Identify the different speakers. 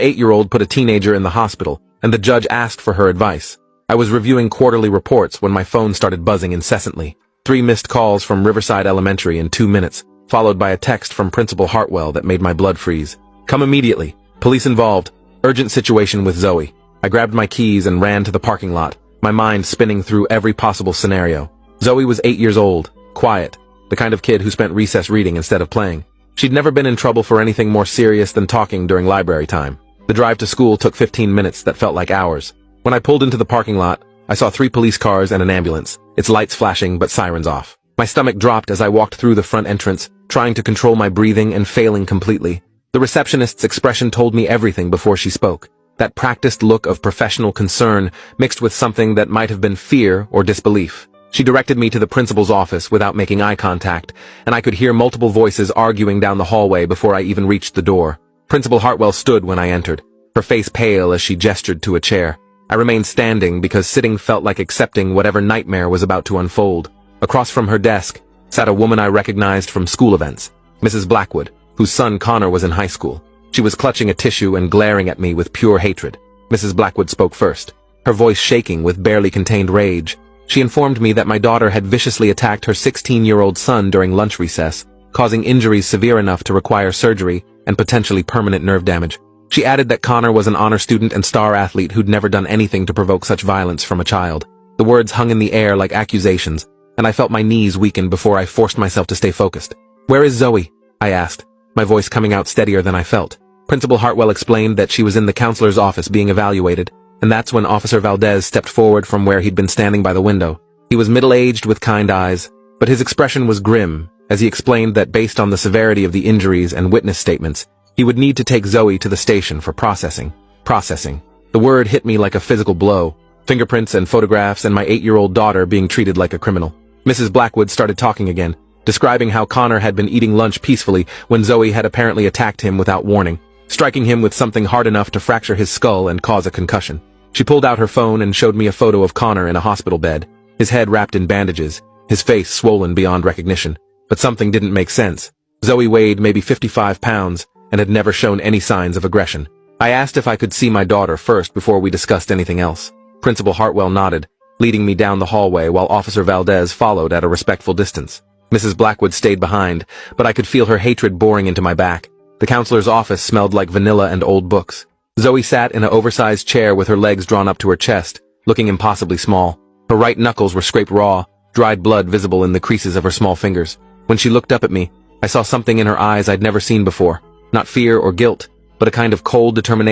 Speaker 1: 8-year-old put a teenager in the hospital, and the judge asked for her advice. I was reviewing quarterly reports when my phone started buzzing incessantly. 3 missed calls from Riverside Elementary in 2 minutes, followed by a text from Principal Hartwell that made my blood freeze. "Come immediately. Police involved. Urgent situation with Zoe." I grabbed my keys and ran to the parking lot, my mind spinning through every possible scenario. Zoe was 8 years old, quiet, the kind of kid who spent recess reading instead of playing. She'd never been in trouble for anything more serious than talking during library time. The drive to school took 15 minutes that felt like hours. When I pulled into the parking lot, I saw 3 police cars and an ambulance, its lights flashing but sirens off. My stomach dropped as I walked through the front entrance, trying to control my breathing and failing completely. The receptionist's expression told me everything before she spoke. That practiced look of professional concern mixed with something that might have been fear or disbelief. She directed me to the principal's office without making eye contact, and I could hear multiple voices arguing down the hallway before I even reached the door. Principal Hartwell stood when I entered, her face pale as she gestured to a chair. I remained standing because sitting felt like accepting whatever nightmare was about to unfold. Across from her desk sat a woman I recognized from school events, Mrs. Blackwood, whose son Connor was in high school. She was clutching a tissue and glaring at me with pure hatred. Mrs. Blackwood spoke first, her voice shaking with barely contained rage. She informed me that my daughter had viciously attacked her 16-year-old son during lunch recess, causing injuries severe enough to require surgery and potentially permanent nerve damage. She added that Connor was an honor student and star athlete who'd never done anything to provoke such violence from a child. The words hung in the air like accusations, and I felt my knees weaken before I forced myself to stay focused. "Where is Zoe?" I asked, my voice coming out steadier than I felt. Principal Hartwell explained that she was in the counselor's office being evaluated, and that's when Officer Valdez stepped forward from where he'd been standing by the window. He was middle-aged with kind eyes, but his expression was grim as he explained that based on the severity of the injuries and witness statements, he would need to take Zoe to the station for processing. Processing. The word hit me like a physical blow. Fingerprints and photographs and my 8-year-old daughter being treated like a criminal. Mrs. Blackwood started talking again, describing how Connor had been eating lunch peacefully when Zoe had apparently attacked him without warning, striking him with something hard enough to fracture his skull and cause a concussion. She pulled out her phone and showed me a photo of Connor in a hospital bed, his head wrapped in bandages, his face swollen beyond recognition. But something didn't make sense. Zoe weighed maybe 55 pounds and had never shown any signs of aggression. I asked if I could see my daughter first before we discussed anything else. Principal Hartwell nodded, leading me down the hallway while Officer Valdez followed at a respectful distance. Mrs. Blackwood stayed behind, but I could feel her hatred boring into my back. The counselor's office smelled like vanilla and old books. Zoe sat in an oversized chair with her legs drawn up to her chest, looking impossibly small. Her right knuckles were scraped raw, dried blood visible in the creases of her small fingers. When she looked up at me, I saw something in her eyes I'd never seen before. Not fear or guilt, but a kind of cold determination.